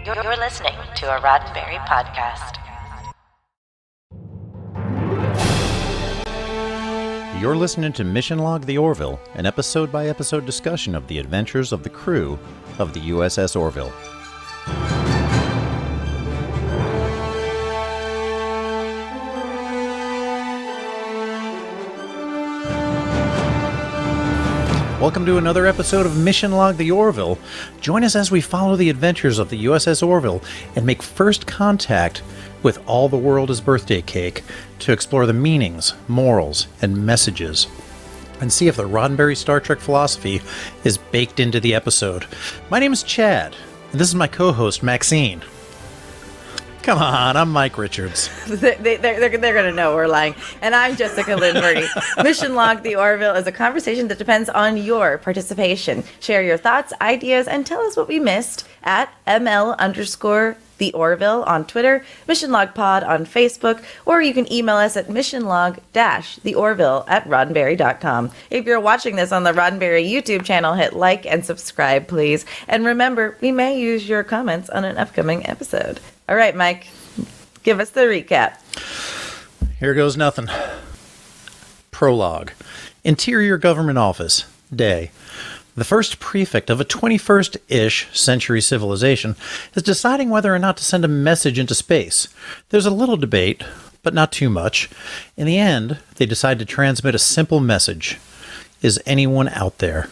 You're listening to a Roddenberry podcast. You're listening to Mission Log the Orville, an episode-by-episode discussion of the adventures of the crew of the USS Orville. Welcome to another episode of Mission Log the Orville. Join us as we follow the adventures of the USS Orville and make first contact with All the World is Birthday Cake to explore the meanings, morals, and messages, and see if the Roddenberry Star Trek philosophy is baked into the episode. My name is Chad, and this is my co-host, Maxine. Come on, I'm Mike Richards. They're going to know we're lying. And I'm Jessica Lynn Verdi. Mission Log the Orville is a conversation that depends on your participation. Share your thoughts, ideas, and tell us what we missed at ML_the Orville on Twitter, Mission Log Pod on Facebook, or you can email us at missionlog-theorville@roddenberry.com. If you're watching this on the Roddenberry YouTube channel, hit like and subscribe, please. And remember, we may use your comments on an upcoming episode. All right, Mike, give us the recap. Here goes nothing. Prologue. Interior Government Office. Day. The first prefect of a 21st-ish century civilization is deciding whether or not to send a message into space. There's a little debate, but not too much. In the end, they decide to transmit a simple message. Is anyone out there?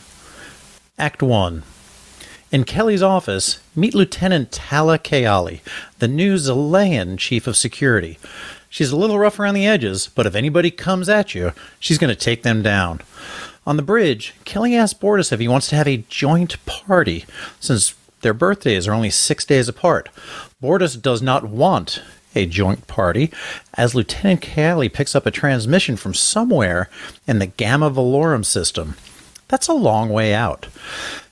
Act 1. In Kelly's office, meet Lieutenant Talla Keyali, the new Zelayan chief of security. She's a little rough around the edges, but if anybody comes at you, she's going to take them down. On the bridge, Kelly asks Bortus if he wants to have a joint party, since their birthdays are only 6 days apart. Bortus does not want a joint party, as Lieutenant Keyali picks up a transmission from somewhere in the Gamma Valorum system. That's a long way out.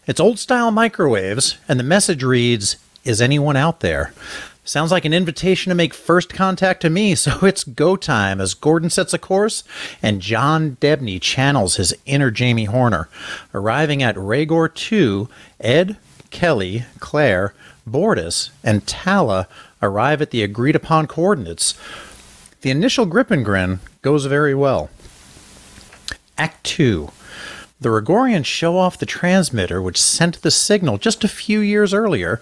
It's old-style microwaves, and the message reads, "Is anyone out there?" Sounds like an invitation to make first contact to me, so it's go time as Gordon sets a course and John Debney channels his inner Jamie Horner. Arriving at Rhaegor 2, Ed, Kelly, Claire, Bortus, and Talla arrive at the agreed-upon coordinates. The initial grip and grin goes very well. Act 2. The Rhaegorians show off the transmitter which sent the signal just a few years earlier,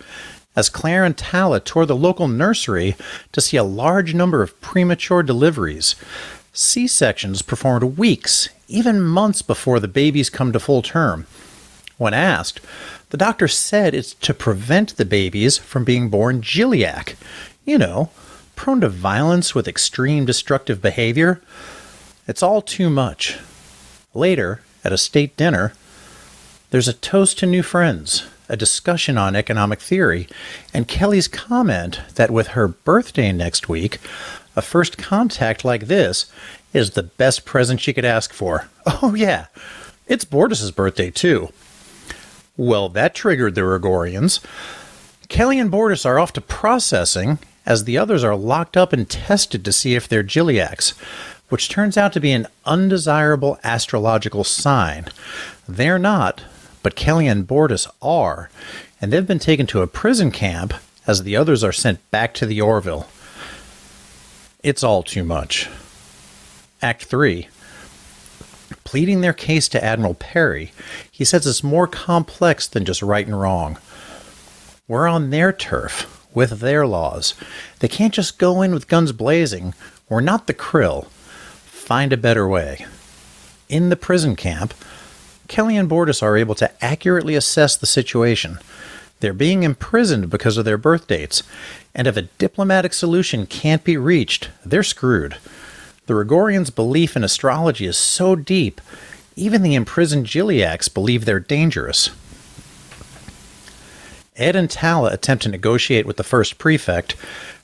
as Claire and Talla tour the local nursery to see a large number of premature deliveries. C-sections performed weeks, even months before the babies come to full term. When asked, the doctor said it's to prevent the babies from being born giliac. You know, prone to violence with extreme destructive behavior. It's all too much. Later, at a state dinner, there's a toast to new friends, a discussion on economic theory, and Kelly's comment that with her birthday next week, a first contact like this is the best present she could ask for. Oh yeah, it's Bortus's birthday too. Well, that triggered the Rhaegorians. Kelly and Bortus are off to processing, as the others are locked up and tested to see if they're giliacs, which turns out to be an undesirable astrological sign. They're not, but Kelly and Bortus are, and they've been taken to a prison camp as the others are sent back to the Orville. It's all too much. Act 3. Pleading their case to Admiral Perry, he says it's more complex than just right and wrong. We're on their turf, with their laws. They can't just go in with guns blazing. We're not the Krill. Find a better way. In the prison camp, Kelly and Bortus are able to accurately assess the situation. They're being imprisoned because of their birth dates, and if a diplomatic solution can't be reached, they're screwed. The Rhaegorians' belief in astrology is so deep, even the imprisoned giliacs believe they're dangerous. Ed and Talla attempt to negotiate with the first prefect.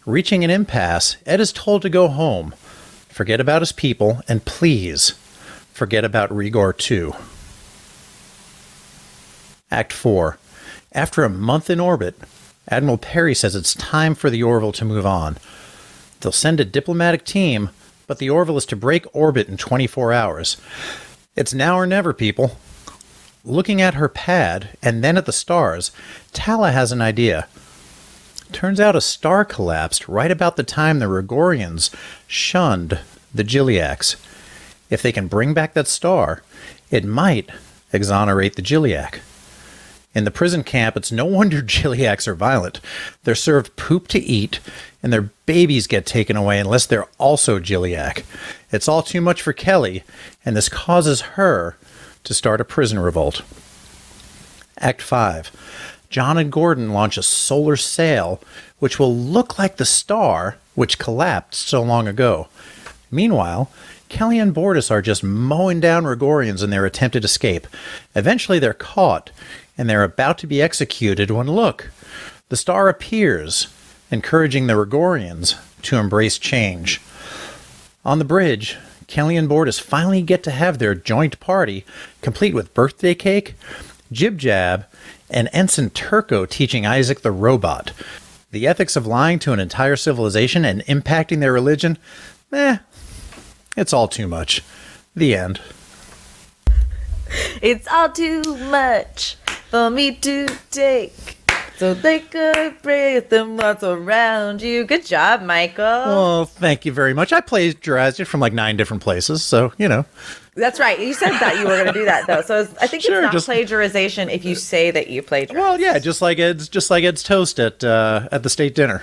Reaching an impasse, Ed is told to go home. Forget about his people, and please, forget about Rhaegor 2. Act 4. After a month in orbit, Admiral Perry says it's time for the Orville to move on. They'll send a diplomatic team, but the Orville is to break orbit in 24 hours. It's now or never, people. Looking at her pad, and then at the stars, Talla has an idea. Turns out a star collapsed right about the time the Regorians shunned the Giliacs. If they can bring back that star, it might exonerate the Giliac. In the prison camp, it's no wonder Giliacs are violent. They're served poop to eat, and their babies get taken away unless they're also Giliac. It's all too much for Kelly, and this causes her to start a prison revolt. Act 5. John and Gordon launch a solar sail, which will look like the star which collapsed so long ago. Meanwhile, Kelly and Bortus are just mowing down Regorians in their attempted escape. Eventually they're caught, and they're about to be executed when, look, the star appears, encouraging the Regorians to embrace change. On the bridge, Kelly and Bortus finally get to have their joint party, complete with birthday cake, jib-jab, and Ensign Turco teaching Isaac the robot. The ethics of lying to an entire civilization and impacting their religion? It's all too much. The end. It's all too much for me to take, so they could breathe the what's around you. Good job, Michael. Well, thank you very much. I plagiarized it from like 9 different places, so, you know. That's right. You said that you were going to do that, though. So I think Sure, it's not plagiarization if you say that you plagiarized. Well, yeah, just like Ed's toast at the state dinner,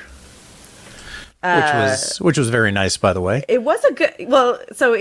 which was very nice, by the way. It was a good. Well, so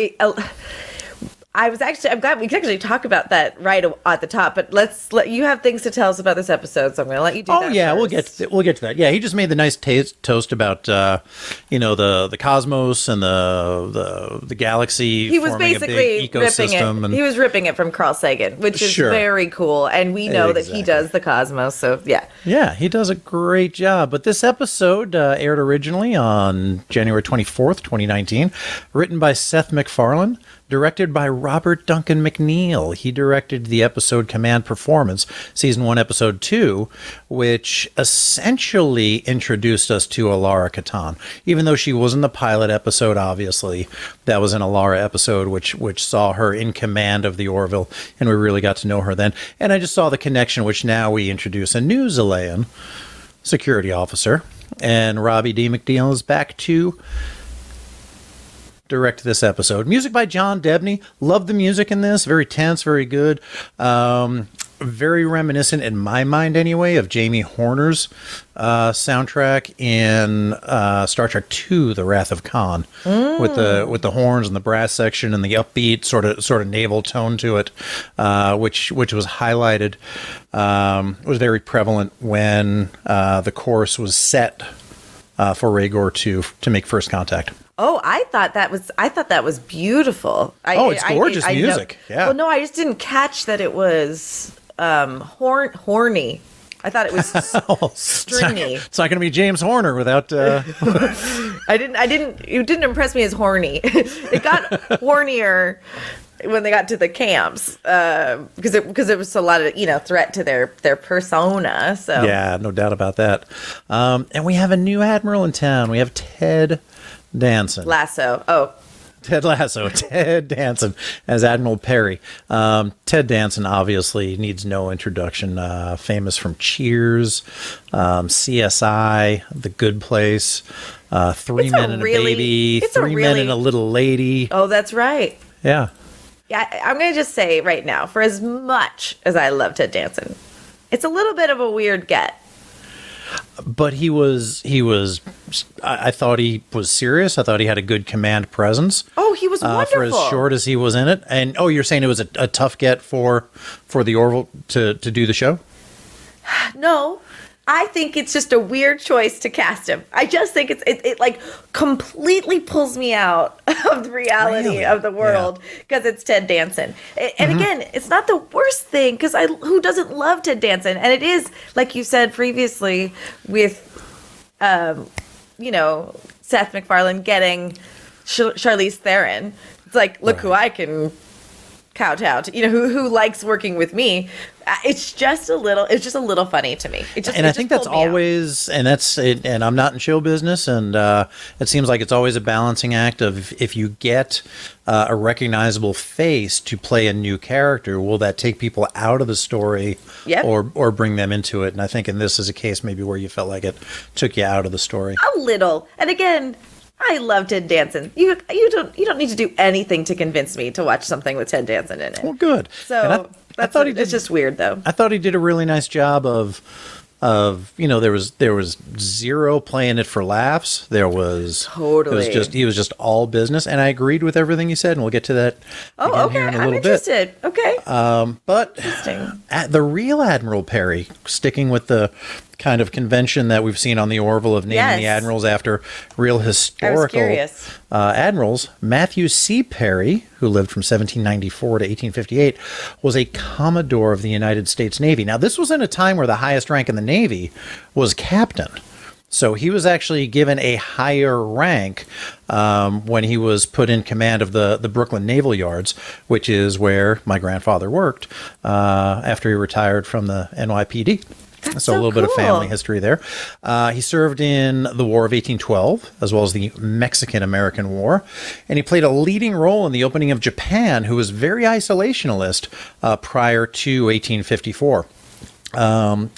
I'm glad we can actually talk about that right at the top. But you have things to tell us about this episode, so I'm going to let you do that. Oh yeah, first. we'll get to that. Yeah, he just made the nice toast about the cosmos and the galaxy. He was forming basically a big ecosystem, he was ripping it from Carl Sagan, which is very cool, and we know that he does the cosmos. So yeah, he does a great job. But this episode aired originally on January 24th, 2019, written by Seth MacFarlane. Directed by Robert Duncan McNeil. He directed the episode Command Performance, Season 1, Episode 2, which essentially introduced us to Alara Katan. Even though she was in the pilot episode, obviously, that was an Alara episode which saw her in command of the Orville, and we really got to know her then. And I just saw the connection, which now we introduce a new Zelayan security officer. And Robbie D. McNeil is back to direct this episode. Music by John Debney. Love the music in this. Very tense, very good. Very reminiscent, in my mind anyway, of Jamie Horner's soundtrack in Star Trek II: The Wrath of Khan, with the horns and the brass section and the upbeat sort of naval tone to it, which was highlighted, was very prevalent when the course was set for Rhaegar to make first contact. Oh, I thought that was beautiful. It's gorgeous music. Yeah. Well, no, I just didn't catch that it was horny. I thought it was stringy. It's not going to be James Horner without. I didn't. It didn't impress me as horny. It got hornier when they got to the camps because it was a lot of threat to their persona. So yeah, no doubt about that. And we have a new admiral in town. We have Ted Danson. Ted Danson as Admiral Perry. Ted Danson obviously needs no introduction. Famous from Cheers, CSI, The Good Place, Three Men and a Baby, Three Men and a Little Lady. Oh, that's right. Yeah. Yeah, I'm going to just say right now, for as much as I love Ted Danson, it's a little bit of a weird get. But he was. I thought he was serious. I thought he had a good command presence. Oh, he was wonderful for as short as he was in it. And you're saying it was a tough get for the Orville to do the show? No, I think it's just a weird choice to cast him. I just think it like completely pulls me out of the reality of the world because it's Ted Danson. And again, it's not the worst thing because who doesn't love Ted Danson? And it is, like you said previously, with Seth MacFarlane getting Charlize Theron. It's like, look who I can kowtow to, who likes working with me. It's just a little funny to me. I think that's always, and that's it. And I'm not in show business, and it seems like it's always a balancing act of if you get a recognizable face to play a new character, will that take people out of the story, or bring them into it? And I think in this is a case maybe where you felt like it took you out of the story a little. And again, I love Ted Danson. You don't need to do anything to convince me to watch something with Ted Danson in it. Well, good. So it's just weird, though. I thought he did a really nice job of there was zero playing it for laughs. He was just all business, and I agreed with everything he said, and we'll get to that here in a little I'm interested. bit. Okay. But the real Admiral Perry, sticking with the kind of convention that we've seen on the Orville of naming the admirals after real historical admirals, Matthew C. Perry, who lived from 1794 to 1858, was a Commodore of the United States Navy. Now, this was in a time where the highest rank in the Navy was captain. So he was actually given a higher rank when he was put in command of the Brooklyn Naval Yards, which is where my grandfather worked after he retired from the NYPD. So a little bit of family history there. He served in the War of 1812, as well as the Mexican-American War, and he played a leading role in the opening of Japan, who was very isolationist prior to 1854.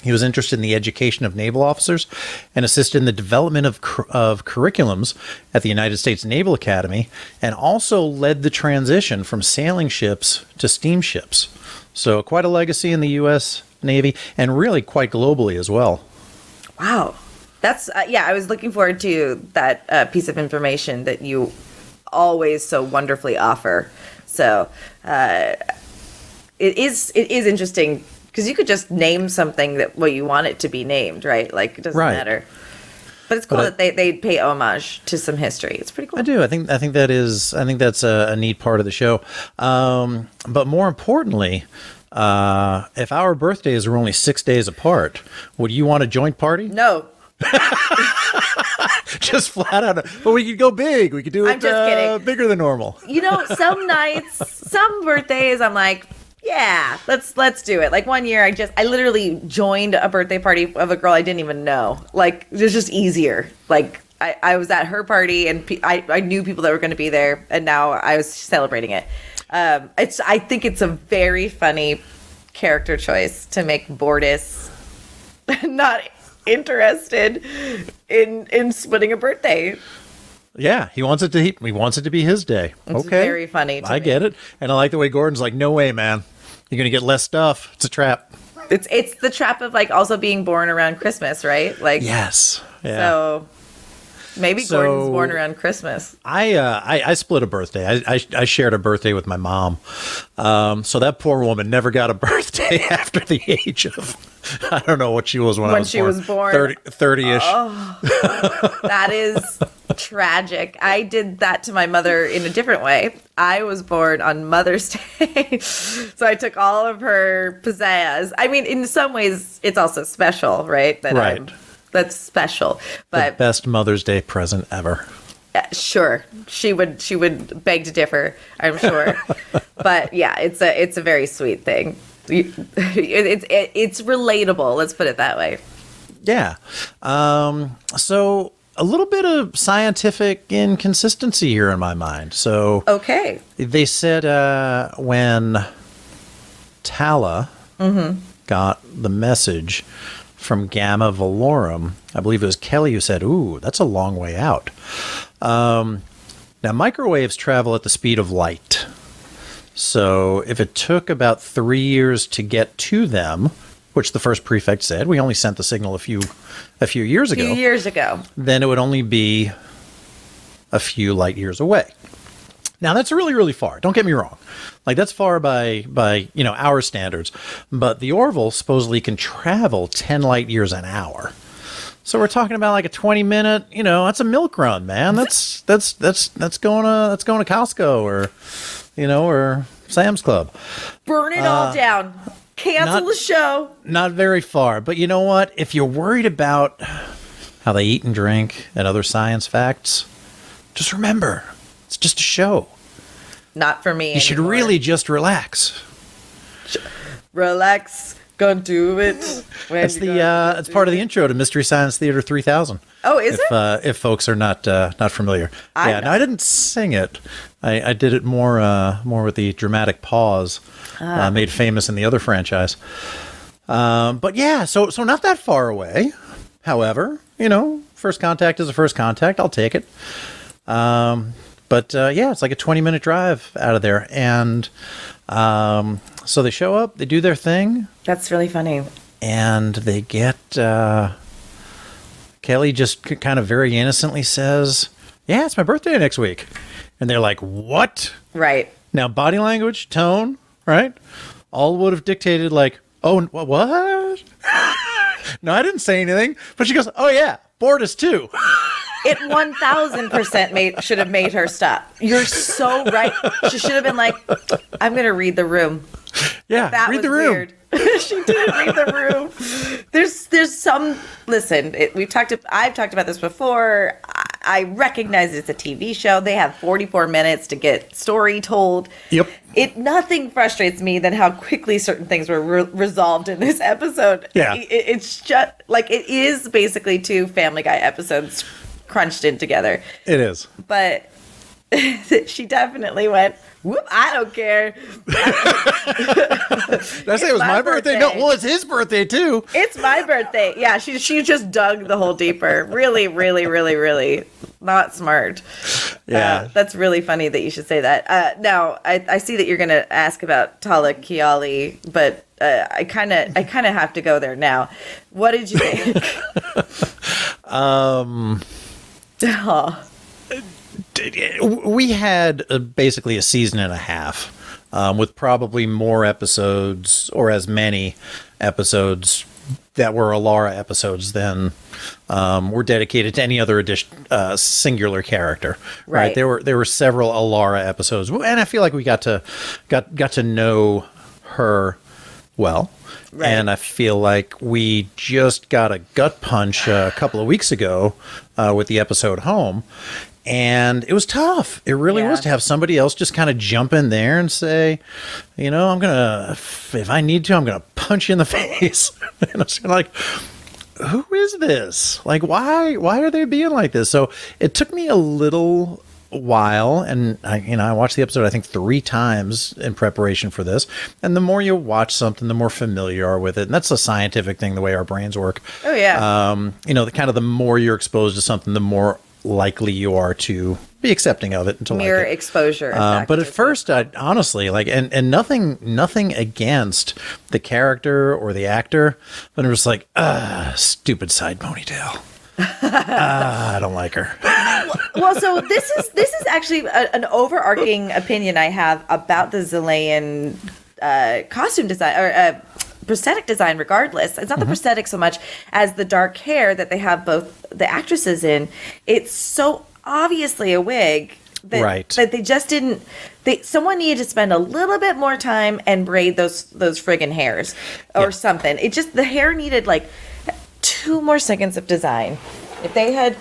He was interested in the education of naval officers and assisted in the development of curriculums at the United States Naval Academy, and also led the transition from sailing ships to steamships. So quite a legacy in the U.S. Navy, and really quite globally as well. Wow. That's, I was looking forward to that piece of information that you always so wonderfully offer. So it is interesting, because you could just name something what you want it to be named, right? Like, it doesn't matter. But it's cool that they pay homage to some history. It's pretty cool. I do. I think that's a neat part of the show. But more importantly, if our birthdays were only 6 days apart, would you want a joint party? No. Just flat out. But we could go big. We could do it bigger than normal. Some nights, some birthdays, I'm like, yeah, let's do it. Like one year, I literally joined a birthday party of a girl I didn't even know. Like, it was just easier. Like, I was at her party, and I knew people that were going to be there, and now I was celebrating it. I think it's a very funny character choice to make Bortus not interested in splitting a birthday. Yeah, he wants it to be his day. It's very funny to me. I get it. And I like the way Gordon's like, no way, man. You're going to get less stuff. It's a trap. It's the trap of like also being born around Christmas, right? Like, yes. Yeah. So maybe Gordon's born around Christmas. I split a birthday. I shared a birthday with my mom. So that poor woman never got a birthday after the age of, I don't know what she was when she was born. 30-ish. Oh, that is tragic. I did that to my mother in a different way. I was born on Mother's Day. So I took all of her pizzazz. I mean, in some ways, it's also special, right? That's special. But the best Mother's Day present ever. Sure. She would beg to differ, I'm sure. But yeah, it's a very sweet thing. It's relatable, let's put it that way. Yeah. So a little bit of scientific inconsistency here in my mind. So okay. They said when Talla got the message from Gamma Velorum, I believe it was Kelly who said, ooh, that's a long way out. Now, microwaves travel at the speed of light. So if it took about 3 years to get to them, which the first prefect said, we only sent the signal a few years ago. Then it would only be a few light years away. Now, that's really, really far. Don't get me wrong. Like, that's far by our standards. But the Orville supposedly can travel 10 light years an hour. So we're talking about like a 20-minute, that's a milk run, man. That's going to Costco or Sam's Club. Burn it all down. Cancel the show. Not very far. But you know what? If you're worried about how they eat and drink and other science facts, just remember, it's just a show. not for me. You should really just relax. Relax. Gonna do it. It's part of the intro to Mystery Science Theater 3000. Oh, is it? If folks are not familiar. No, I didn't sing it. I did it more with the dramatic pause made famous in the other franchise. But yeah, so not that far away. However, first contact is a first contact. I'll take it. But it's like a 20-minute drive out of there. And so they show up, they do their thing. That's really funny. And they get, Kelly just kind of very innocently says, yeah, it's my birthday next week. And they're like, what? Right. Now, body language, tone, right? All would have dictated like, oh, what? No, I didn't say anything. But she goes, oh, yeah, bored us too. It 1,000% should have made her stop. You're so right. She should have been like, I'm going to read the room. Yeah, that read was the room. Weird. She didn't read the room. There's some, listen, I've talked about this before. I recognize it's a TV show. They have 44 minutes to get story told. Yep. Nothing frustrates me than how quickly certain things were resolved in this episode. Yeah. It's just like, it is basically 2 Family Guy episodes crunched in together. It is. But she definitely went, whoop, I don't care. Did I say it was my birthday? No, well, it's his birthday too. It's my birthday. Yeah, she just dug the hole deeper. Really, really, really, really not smart. Yeah. That's really funny that you should say that. Now, I see that you're going to ask about Talla Keyali, but I kind of have to go there now. What did you think? We had basically a season and a half with probably more episodes or as many episodes that were Alara episodes than were dedicated to any other singular character. Right. There were several Alara episodes, and I feel like we got to know her well. Right. And I feel like we just got a gut punch a couple of weeks ago with the episode Home. And it was tough. It really was to have somebody else just kind of jump in there and say, if I need to, I'm going to punch you in the face. And I was kind of like, who is this? Like, why are they being like this? So it took me a little while, and I watched the episode I think 3 times in preparation for this. And the more you watch something, the more familiar you are with it, and that's a scientific thing, the way our brains work. Oh yeah. The more you're exposed to something, the more likely you are to be accepting of it and to mere like it. Exposure. But at first, I honestly and nothing against the character or the actor, but it was like, stupid side ponytail. I don't like her. Well, so this is actually an overarching opinion I have about the Zillian costume design or prosthetic design. Regardless, it's not the prosthetic so much as the dark hair that they have both the actresses in. It's so obviously a wig that they just didn't. Someone needed to spend a little bit more time and braid those friggin' hairs or something. It just, the hair needed like 2 more seconds of design. If they had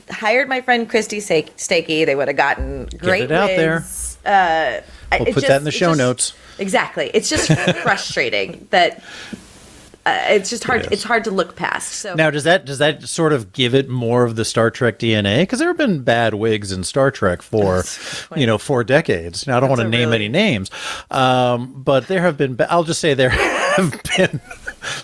hired my friend Christy Stakey, they would have gotten great wigs. Out there. We'll put that in the show notes. Exactly. It's just frustrating that it's just hard. It's hard to look past. So now, does that sort of give it more of the Star Trek DNA? Because there have been bad wigs in Star Trek for 4 decades. Now, I don't want to name any names, but there have been. I'll just say there have been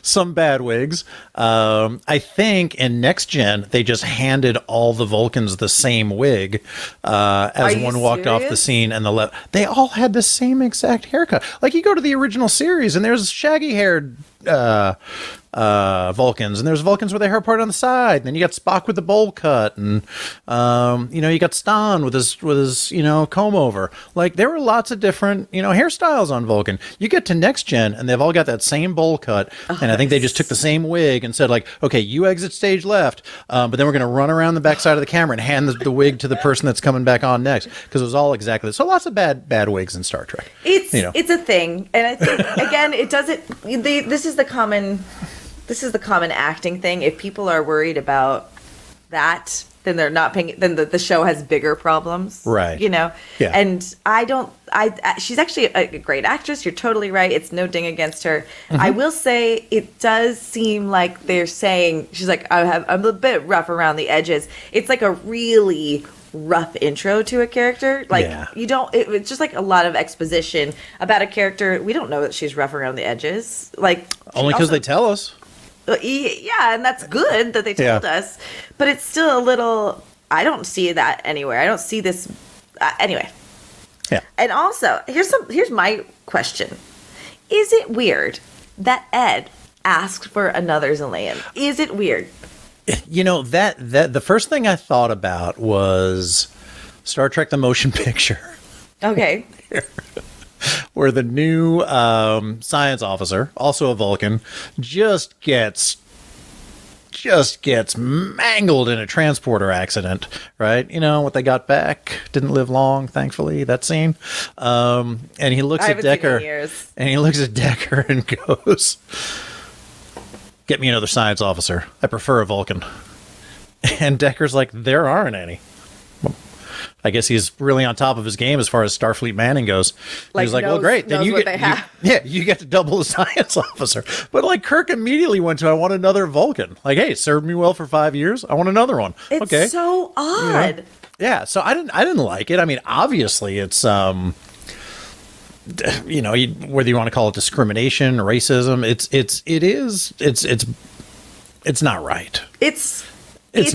some bad wigs. I think in Next Gen they just handed all the Vulcans the same wig as one walked off the scene, and they all had the same exact haircut. Like you go to the original series and there's shaggy haired Vulcans, and there's Vulcans with their hair part on the side, and then you got Spock with the bowl cut, and you got Stan with his comb over. Like there were lots of different hairstyles on Vulcan. You get to Next Gen and they've all got that same bowl cut, and I think they just took the same wig and said like, okay, you exit stage left, but then we're going to run around the backside of the camera and hand the wig to the person that's coming back on next, because it was all exactly so. Lots of bad wigs in Star Trek. It's a thing, and I think again it doesn't. This is the common acting thing. If people are worried about that, then they're not paying. Then the show has bigger problems, Right. You know. Yeah. And she's actually a great actress. You're totally right. It's no ding against her. I will say it does seem like they're saying she's like I'm a bit rough around the edges. It's like a really rough intro to a character. Like it's just like a lot of exposition about a character. We don't know that she's rough around the edges. Like Only because they tell us. Yeah, and that's good that they told us. But it's still a little. I don't see that anywhere. I don't see this anyway. Yeah. And also, here's my question: is it weird that Ed asked for another Zillion? Is it weird? You know, that the first thing I thought about was Star Trek: The Motion Picture. Okay. Where the new science officer, also a Vulcan, just gets mangled in a transporter accident, right? You know, what they got back didn't live long, thankfully, that scene. And he looks at Decker and goes, "Get me another science officer. I prefer a Vulcan." And Decker's like, "There aren't any." I guess he's really on top of his game as far as Starfleet Manning goes. He's like, "Well, great. Then you get to double the science officer." But like Kirk immediately went to, "I want another Vulcan." Like, "Hey, served me well for 5 years. I want another one." It's so odd. Yeah. So I didn't like it. I mean, obviously it's whether you want to call it discrimination, racism, it's not right. It's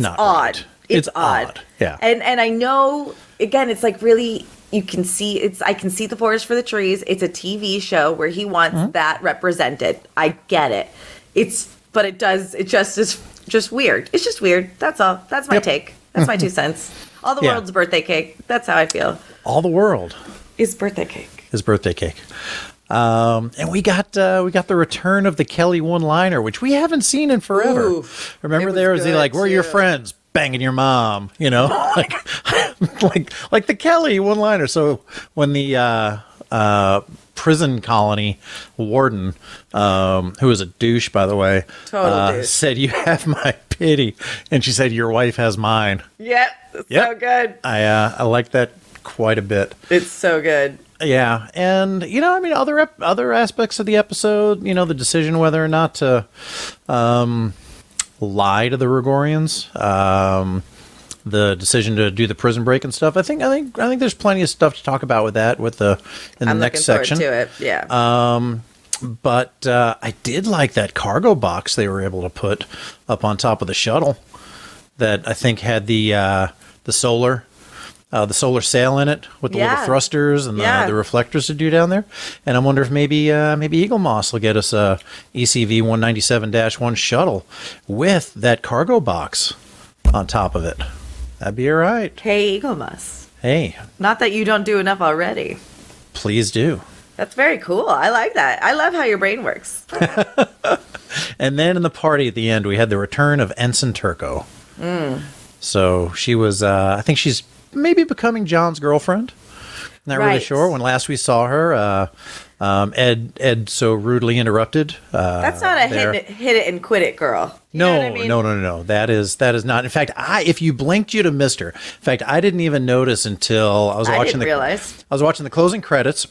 not odd. Right. It's odd. Yeah. And I know, again, it's like really, you can see, I can see the forest for the trees. It's a TV show where he wants that represented. I get it. It's just weird. It's just weird. That's all. That's my take. That's my 2 cents. All the world's birthday cake. That's how I feel. All the world is birthday cake. And we got the return of the Kelly one-liner, which we haven't seen in forever. Ooh, Remember, there was like, "Where are your friends? Banging your mom," you know, like the Kelly one-liner. So when the prison colony warden, who was a douche, by the way, said, "You have my pity," and she said, "Your wife has mine." Yep. So good. I like that quite a bit. It's so good. Yeah, and I mean, other aspects of the episode, the decision whether or not to lie to the Regorians, the decision to do the prison break and stuff. I think there's plenty of stuff to talk about with that in the next section. I'm looking forward to it. Yeah. But I did like that cargo box they were able to put up on top of the shuttle that I think had the solar sail in it with the little thrusters and the reflectors to do down there. And I wonder if maybe Eagle Moss will get us a ECV 197-1 shuttle with that cargo box on top of it. That'd be all right. Hey, Eagle Moss. Hey. Not that you don't do enough already. Please do. That's very cool. I like that. I love how your brain works. And then in the party at the end, we had the return of Ensign Turco. So she was, I think she's maybe becoming John's girlfriend. Not really sure. When last we saw her, Ed so rudely interrupted. That's not a hit it and quit it girl. You know what I mean? No. That is not. In fact, if you blinked, you'd have missed her. In fact, I didn't even notice until I was watching I was watching the closing credits.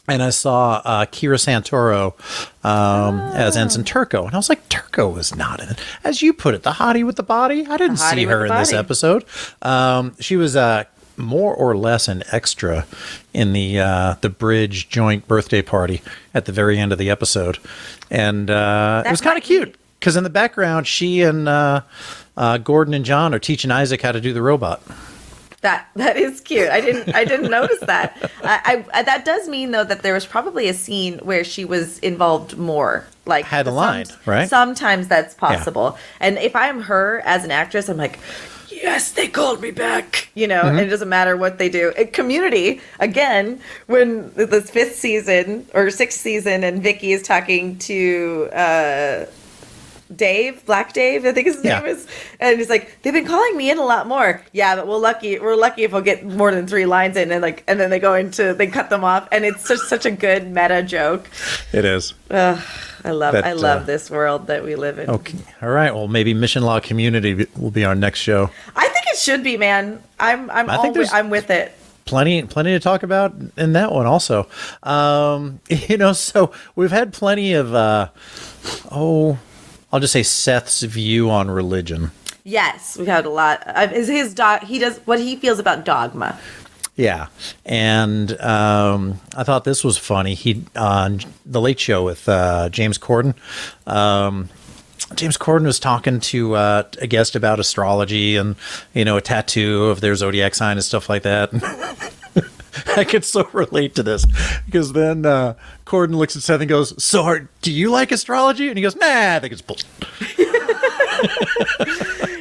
And I saw Kira Santoro as Ensign Turco. And I was like, Turco was not in it. As you put it, the hottie with the body. I didn't see her in this episode. She was more or less an extra in the bridge joint birthday party at the very end of the episode. And it was kind of cute. Because in the background, she and Gordon and John are teaching Isaac how to do the robot. That is cute. I didn't notice that. I that does mean though that there was probably a scene where she was involved more. Like had a line, right? Sometimes that's possible. Yeah. And if I'm her as an actress, I'm like, yes, they called me back. And it doesn't matter what they do. Community, again, when the 5th season or 6th season and Vicky is talking to Dave, Black Dave, I think his name is. And he's like, they've been calling me in a lot more. Yeah, but we're lucky if we'll get more than 3 lines in, and then they cut them off, and it's such a good meta joke. It is. I love this world that we live in. Okay. All right. Well, maybe Mission Log Community will be our next show. I think it should be, man. I'm with it. Plenty to talk about in that one also. So we've had plenty of I'll just say Seth's view on religion. Yes, we've had a lot. He does what he feels about dogma. Yeah, and I thought this was funny. He on the Late Show with James Corden. James Corden was talking to a guest about astrology and a tattoo of their zodiac sign and stuff like that. I could so relate to this because then Corden looks at Seth and goes, "So, do you like astrology?" And he goes, "Nah, I think it's bullshit."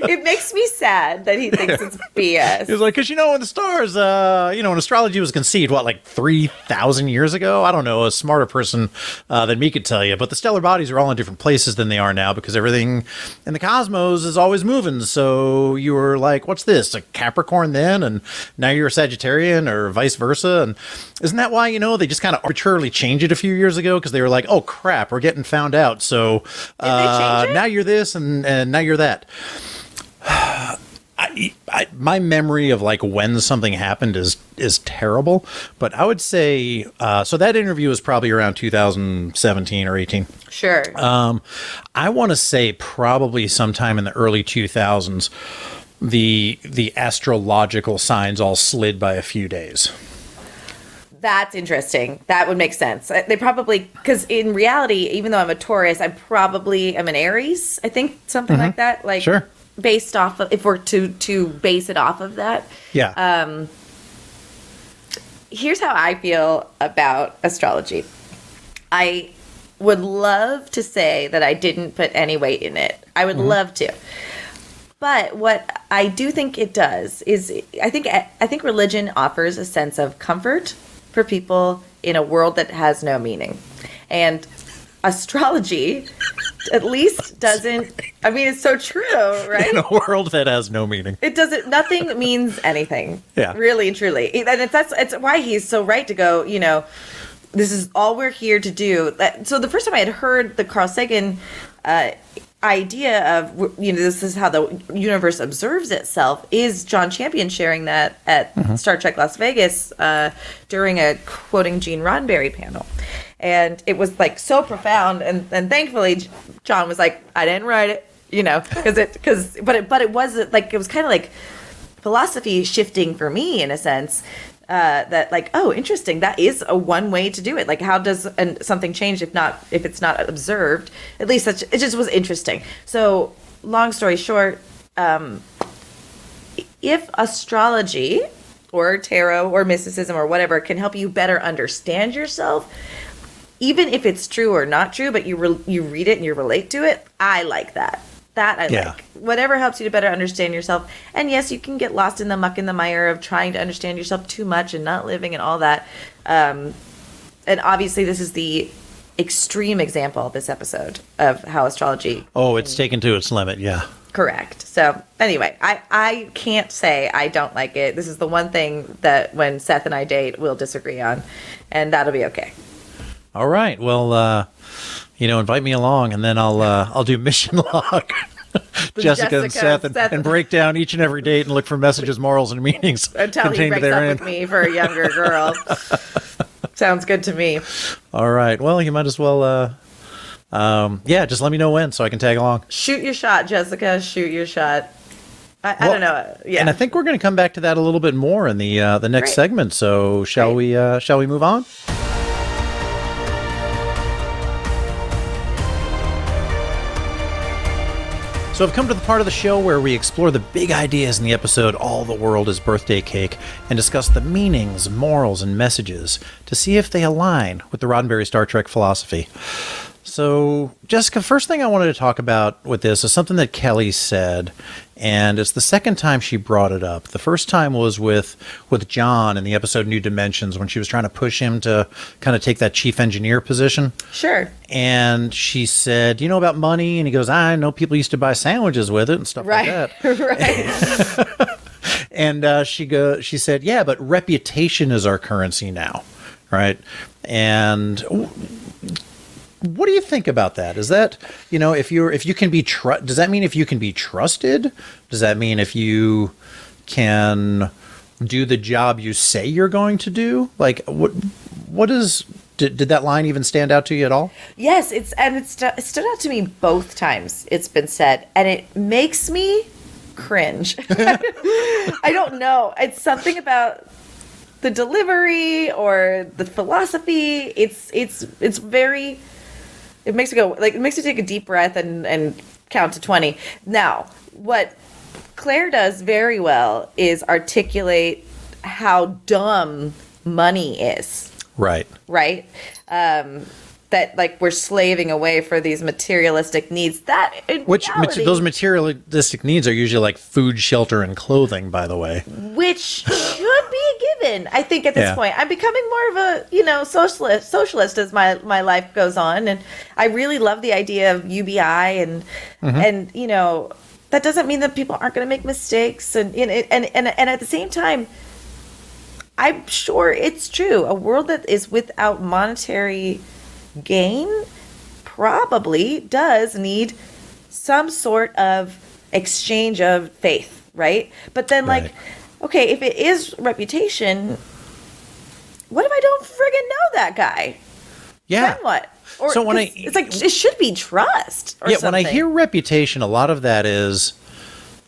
It makes me sad that he thinks it's BS. He's like, because in the stars, when astrology was conceived, like 3,000 years ago? I don't know, a smarter person than me could tell you. But the stellar bodies are all in different places than they are now because everything in the cosmos is always moving. So you were like, what's this? A Capricorn then? And now you're a Sagittarian or vice versa. And isn't that why, they just kind of arbitrarily changed it a few years ago? Because they were like, oh, crap, we're getting found out. So now you're this and now you're that. My memory of when something happened is terrible, but I would say so that interview was probably around 2017 or 18. Sure. I want to say probably sometime in the early 2000s, the astrological signs all slid by a few days. That's interesting. That would make sense. They probably, because in reality, even though I'm a Taurus, I probably am an Aries. I think something like that. Sure. Based off of, if we're to base it off of that. Yeah. Here's how I feel about astrology. I would love to say that I didn't put any weight in it. I would love to. But what I do think it does is I think religion offers a sense of comfort for people in a world that has no meaning. And astrology at least doesn't, it's so true, right? In a world that has no meaning. It doesn't, nothing means anything. Yeah. Really and truly. And it's why he's so right to go, this is all we're here to do. So the first time I had heard the Carl Sagan idea of, this is how the universe observes itself, is John Champion sharing that at Star Trek Las Vegas during a quoting Gene Roddenberry panel. And it was so profound, and thankfully John was like, I didn't write it, but it was it was kind of like philosophy shifting for me in a sense. That oh, interesting, that is a one way to do it. How does something change if it's not observed? At least it just was interesting. So long story short, if astrology or tarot or mysticism or whatever can help you better understand yourself, even if it's true or not true, but you read it and you relate to it, I like that. That I like. Whatever helps you to better understand yourself. And yes, you can get lost in the muck and the mire of trying to understand yourself too much and not living and all that. And obviously this is the extreme example, this episode, of how astrology... Oh, it's taken to its limit, yeah. Correct. So anyway, I can't say I don't like it. This is the one thing that when Seth and I date, we'll disagree on. And that'll be okay. All right. Well, invite me along, and then I'll do mission log. Jessica and Seth and break down each and every date and look for messages, morals, and meanings until he breaks up with me for a younger girl. Sounds good to me. All right. Well, you might as well. Just let me know when so I can tag along. Shoot your shot, Jessica. Shoot your shot. I don't know. Yeah. And I think we're going to come back to that a little bit more in the next segment. So shall we move on? So I've come to the part of the show where we explore the big ideas in the episode All the World is Birthday Cake and discuss the meanings, morals, and messages to see if they align with the Roddenberry Star Trek philosophy. So, Jessica, first thing I wanted to talk about with this is something that Kelly said, and it's the second time she brought it up. The first time was with John in the episode New Dimensions when she was trying to push him to kind of take that chief engineer position. Sure. And she said, you know about money? And he goes, I know people used to buy sandwiches with it and stuff like that. Right. And she said, yeah, but reputation is our currency now, right? And what do you think about that? Is that, if you can be does that mean if you can be trusted? Does that mean if you can do the job you say you're going to do? Like, did that line even stand out to you at all? Yes, it stood out to me both times it's been said, and it makes me cringe. I don't know. It's something about the delivery or the philosophy. It's very. It makes me take a deep breath and count to 20. Now, what Claire does very well is articulate how dumb money is. Right. Right? That, like, we're slaving away for these materialistic needs. Those materialistic needs are usually like food, shelter, and clothing, by the way. Which should be a given, I think, at this point. I'm becoming more of a, socialist as my life goes on. And I really love the idea of UBI and that doesn't mean that people aren't going to make mistakes. And at the same time, I'm sure it's true. A world that is without monetary gain probably does need some sort of exchange of faith, right? But then, like, okay, if it is reputation, what if I don't friggin' know that guy? Yeah. Then what? Or, so it's like, it should be trust or something. When I hear reputation, a lot of that is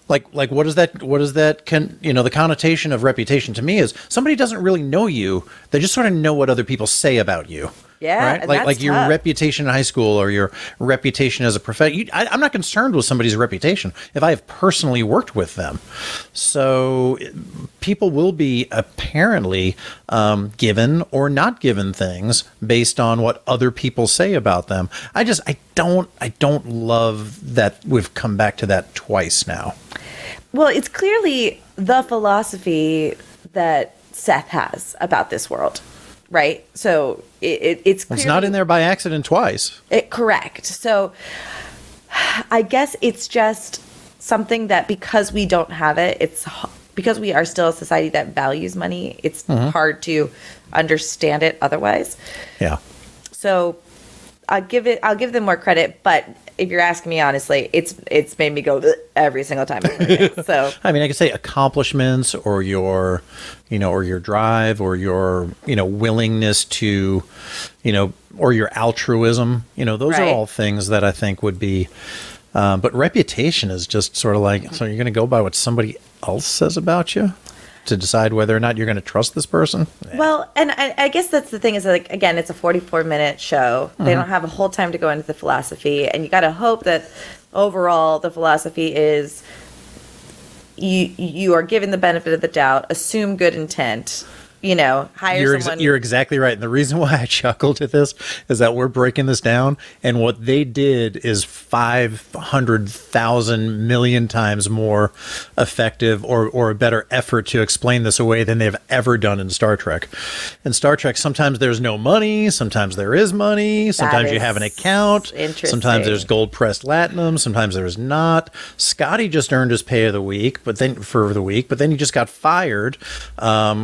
like what is that the connotation of reputation to me is somebody doesn't really know you, they just sort of know what other people say about you. Yeah, right? Like your reputation in high school or your reputation as a professional. I'm not concerned with somebody's reputation if I have personally worked with them. So people will be apparently given or not given things based on what other people say about them. I don't love that we've come back to that twice now. Well, it's clearly the philosophy that Seth has about this world. Right? So it's clearly, it's not in there by accident twice. Correct. So I guess it's just something that because we don't have it, it's because we are still a society that values money, it's hard to understand it otherwise. Yeah. So I'll give them more credit, but if you're asking me honestly, it's made me go every single time. So I mean, I could say accomplishments or your drive or your willingness to or your altruism. Those are all things that I think would be. But reputation is just sort of like, so you're going to go by what somebody else says about you to decide whether or not you're going to trust this person? Well, and I guess that's the thing is, like, again, it's a 44-minute show. They don't have a whole time to go into the philosophy, and you got to hope that overall the philosophy is you are given the benefit of the doubt, assume good intent, hire someone. You're exactly right. And the reason why I chuckled at this is that we're breaking this down, and what they did is 500,000 million times more effective or a better effort to explain this away than they've ever done in Star Trek. In Star Trek, sometimes there's no money, sometimes there is money, sometimes you have an account, sometimes there's gold pressed latinum, sometimes there's not. Scotty just earned his pay of the week, but then he just got fired.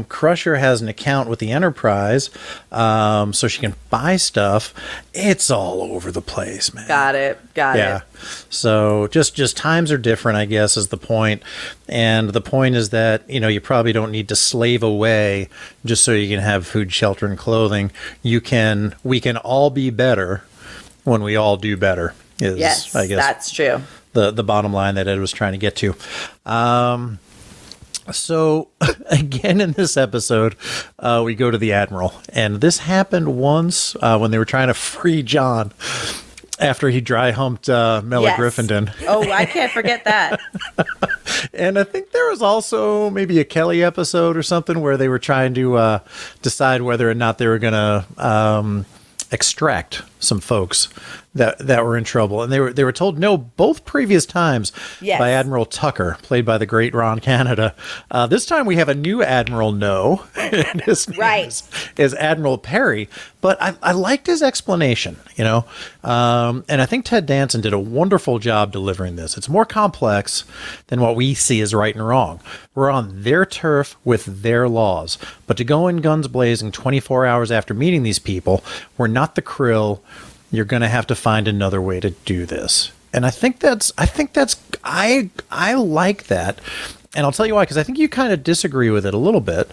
Crusher has an account with the Enterprise, so she can buy stuff. It's all over the place, man. Got it. Yeah. So just times are different, I guess, is the point. And the point is that, you probably don't need to slave away just so you can have food, shelter, and clothing. We can all be better when we all do better is, I guess. That's true. The bottom line that Ed was trying to get to. So, again, in this episode, we go to the Admiral. And this happened once when they were trying to free John after he dry humped Mela Griffindon. Oh, I can't forget that. And I think there was also maybe a Kelly episode or something where they were trying to decide whether or not they were going to extract some folks that were in trouble, and they were told no both previous times by Admiral Tucker, played by the great Ron Canada. This time we have a new Admiral No, and his name is Admiral Perry. But I liked his explanation, and I think Ted Danson did a wonderful job delivering this. It's more complex than what we see as right and wrong. We're on their turf with their laws, but to go in guns blazing 24 hours after meeting these people, we're not the Krill. You're going to have to find another way to do this. And I like that. And I'll tell you why, because I think you kind of disagree with it a little bit.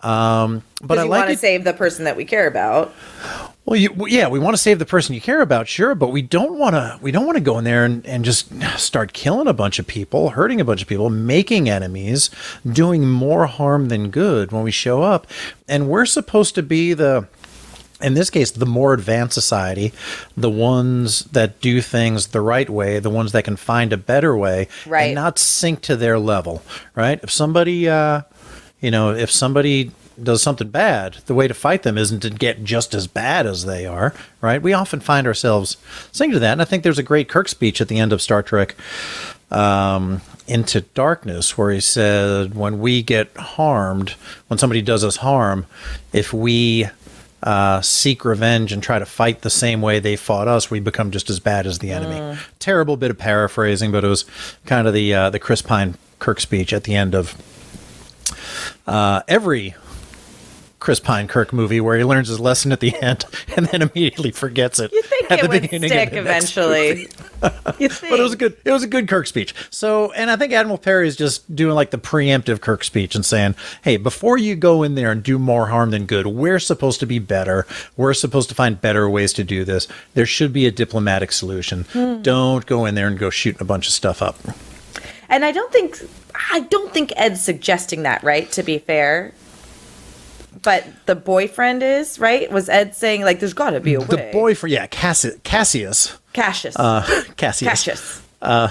But I want to save the person that we care about. Well, we want to save the person you care about, sure, but we don't want to go in there and just start killing a bunch of people, hurting a bunch of people, making enemies, doing more harm than good when we show up. And we're supposed to be in this case, the more advanced society, the ones that do things the right way, the ones that can find a better way, and not sink to their level, right? If somebody, if somebody does something bad, the way to fight them isn't to get just as bad as they are, right? We often find ourselves sinking to that, and I think there's a great Kirk speech at the end of Star Trek Into Darkness, where he said, when we get harmed, when somebody does us harm, if we seek revenge and try to fight the same way they fought us, we become just as bad as the enemy. Terrible bit of paraphrasing, but it was kind of the Chris Pine Kirk speech at the end of every Chris Pine Kirk movie, where he learns his lesson at the end and then immediately forgets it. You think it would stick eventually? You think? But it was a good Kirk speech. So, and I think Admiral Perry is just doing like the preemptive Kirk speech and saying, hey, before you go in there and do more harm than good, we're supposed to be better. We're supposed to find better ways to do this. There should be a diplomatic solution. Don't go in there and go shooting a bunch of stuff up. And I don't think Ed's suggesting that, right? To be fair. But the boyfriend is, right? Was Ed saying, like, there's got to be a way? The boyfriend, yeah, Cassius. Cassius.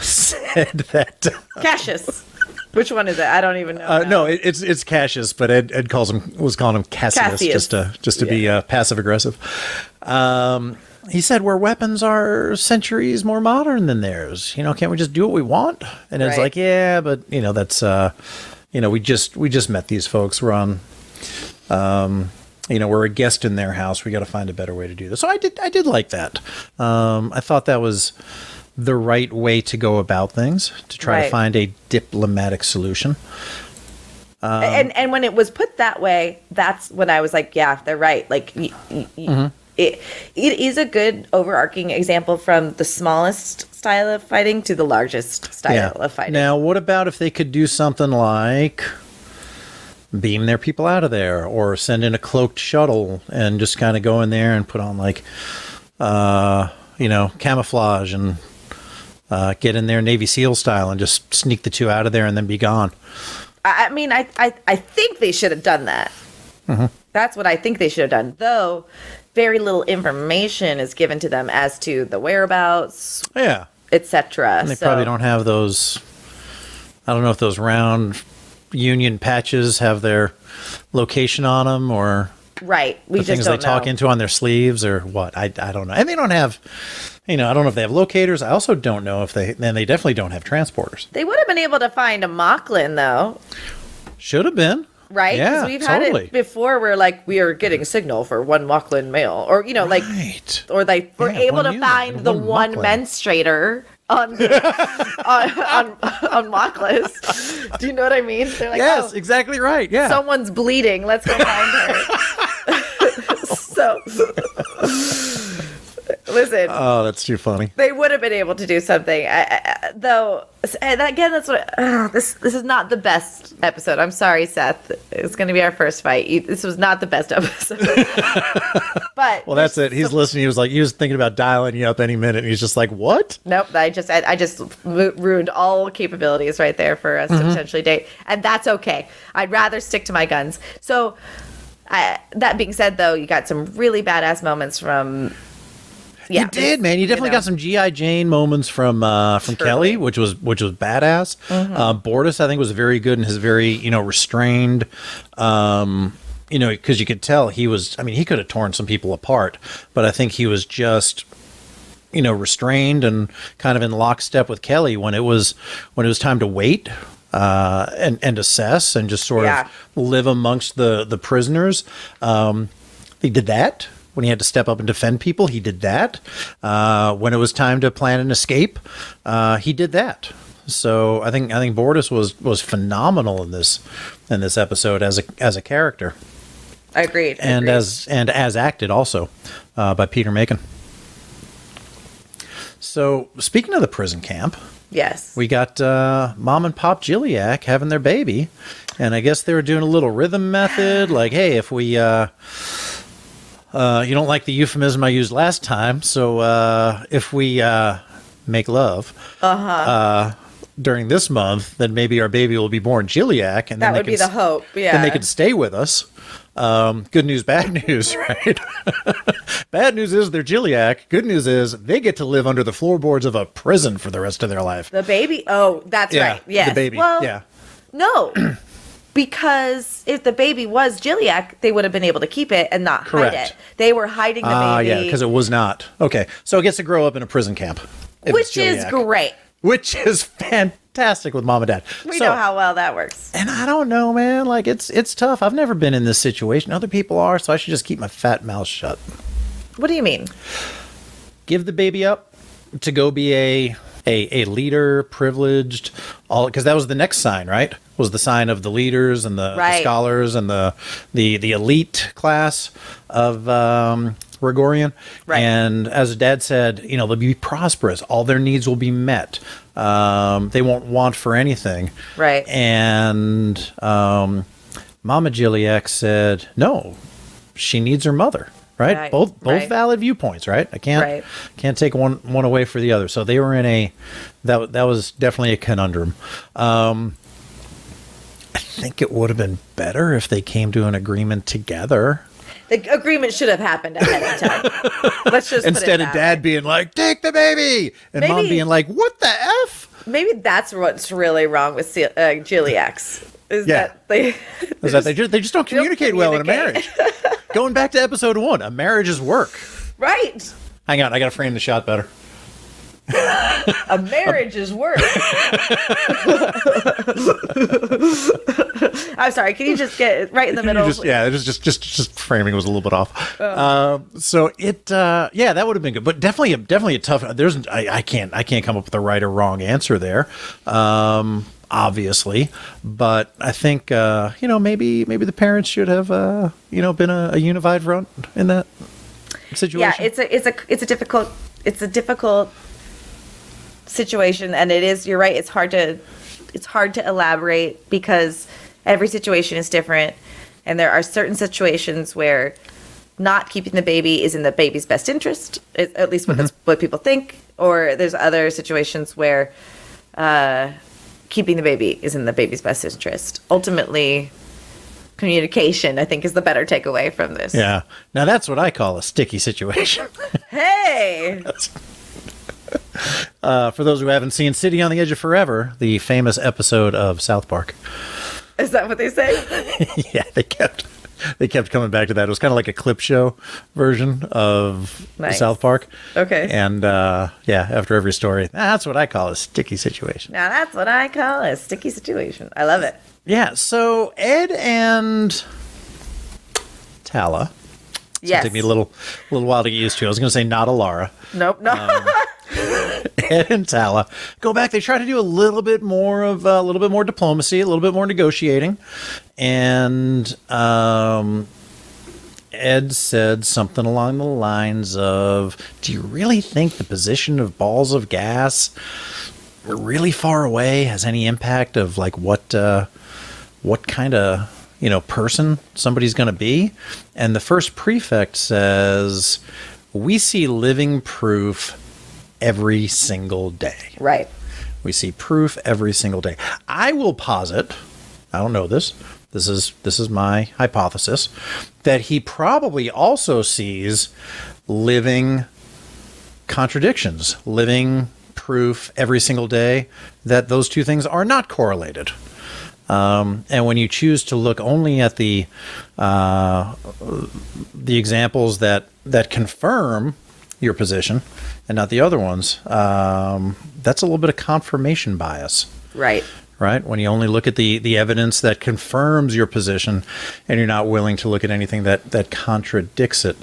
Said that. Cassius. Which one is it? I don't even know. No, it's Cassius, but Ed was calling him Cassius. just to be passive aggressive. He said, where weapons are centuries more modern than theirs. Can't we just do what we want? And Ed's like, yeah, but that's we just met these folks. We're on. We're a guest in their house. We got to find a better way to do this. So I did like that. I thought that was the right way to go about things, to try to find a diplomatic solution. And when it was put that way, that's when I was like, yeah, they're right. Like, it is a good overarching example from the smallest style of fighting to the largest style of fighting. Now, what about if they could do something like beam their people out of there, or send in a cloaked shuttle and just kind of go in there and put on like, camouflage and get in there Navy SEAL style and just sneak the two out of there and then be gone. I mean, I think they should have done that. That's what I think they should have done, though very little information is given to them as to the whereabouts, etc. And they probably don't have those, I don't know if those round Union patches have their location on them, or we the just things don't they talk know. into on their sleeves, or what. I don't know. And they don't have, I don't know if they have locators. I also don't know if they definitely don't have transporters. They would have been able to find a Mocklin, though. Should have been. Right? Yeah, we've had it before where, like, we are getting a signal for one Mocklin male. Or, or they were able to find the one menstruator on Mockless. Do you know what I mean? They're like, yes, exactly right. Yeah. Someone's bleeding. Let's go find her. So, listen. Oh, that's too funny. They would have been able to do something. Though, and again, that's what. This is not the best episode. I'm sorry, Seth. It's going to be our first fight. This was not the best episode. But well, that's it. He's listening. He was thinking about dialing you up any minute. And he's just like, what? Nope. I just ruined all capabilities right there for us to potentially date, and that's okay. I'd rather stick to my guns. So, that being said, though, you got some really badass moments from. Yeah, you did, man. You definitely got some G.I. Jane moments from Kelly, which was badass. Bortus, I think, was very good in his very restrained because you could tell he was, he could have torn some people apart, but I think he was just, restrained and kind of in lockstep with Kelly when it was time to wait and assess and just sort of live amongst the prisoners. He did that. When he had to step up and defend people, he did that. When it was time to plan an escape, he did that. So I think Bortus was phenomenal in this episode as a character. Agreed. As acted also by Peter Macon. So speaking of the prison camp, yes, we got Mom and Pop Gilliack having their baby, and I guess they were doing a little rhythm method, like, hey, if we you don't like the euphemism I used last time, so if we make love during this month, then maybe our baby will be born Gilliack, and that would be the hope. Yeah, then they could stay with us. Good news, bad news, right? Bad news is they're Gilliack. Good news is they get to live under the floorboards of a prison for the rest of their life. The baby? Oh, that's right. Yes. The baby. Well, yeah. No, because if the baby was Gilliack, they would have been able to keep it and not hide it. They were hiding the baby. Yeah, because it was not. Okay, so it gets to grow up in a prison camp. Which is great. Which is fantastic with Mom and Dad. We know how well that works. And I don't know, man. Like, it's tough. I've never been in this situation. Other people are, so I should just keep my fat mouth shut. What do you mean? Give the baby up to go be a leader, privileged, all, because that was the next sign, right? Was the sign of the leaders and the scholars and the elite class of Gregorian. Right. And as Dad said, they'll be prosperous. All their needs will be met. They won't want for anything. Right. And Mama Gilliack said, no, she needs her mother. Right. Both valid viewpoints. Right. I can't take one away for the other. So they were in that was definitely a conundrum. I think it would have been better if they came to an agreement together. The agreement should have happened ahead of time. Let's just instead of Dad being like, "Take the baby," and Mom being like, "What the f?" Maybe that's what's really wrong with Gilliacks. That they just don't communicate well in a marriage. Going back to episode 1, a marriage is work. Right. Hang on, I gotta frame the shot better. A marriage is work. I'm sorry. Can you just get right in the middle? Just framing was a little bit off. So that would have been good, but definitely a tough. I can't come up with a right or wrong answer there. Obviously, but I think maybe the parents should have been a unified front in that situation. Yeah, it's a difficult situation, and it is. You're right. It's hard to elaborate because every situation is different, and there are certain situations where not keeping the baby is in the baby's best interest, at least that's what people think, or there's other situations where keeping the baby is in the baby's best interest. Ultimately, communication, I think, is the better takeaway from this. Yeah. Now that's what I call a sticky situation. Hey! For those who haven't seen City on the Edge of Forever, the famous episode of South Park. Is that what they say? Yeah, they kept coming back to that. It was kind of like a clip show version of South Park. Okay. And after every story, that's what I call a sticky situation. Now that's what I call a sticky situation. I love it. Yeah. So Ed and Talla. Yes. It'll take me a little while to get used to. I was going to say not Alara. Nope. No. Ed and Talla go back. They try to do a little bit more diplomacy, a little bit more negotiating, and Ed said something along the lines of, "Do you really think the position of balls of gas really far away has any impact of like what kind of person somebody's going to be?" And the first prefect says, "We see living proof every single day." Right. We see proof every single day. I will posit, I don't know this. This is my hypothesis, that he probably also sees living contradictions, living proof every single day that those two things are not correlated. And when you choose to look only at the examples that confirm your position and not the other ones, that's a little bit of confirmation bias. Right. Right? When you only look at the evidence that confirms your position and you're not willing to look at anything that contradicts it.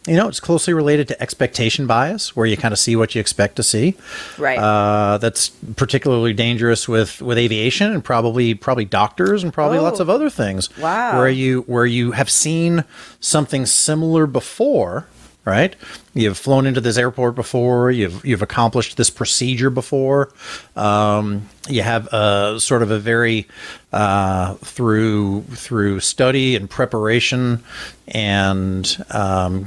It's closely related to expectation bias, where you kind of see what you expect to see. Right. That's particularly dangerous with aviation and probably doctors and probably lots of other things. Wow. Where you have seen something similar before, right? You've flown into this airport before. You've accomplished this procedure before. You have sort of a very through study and preparation and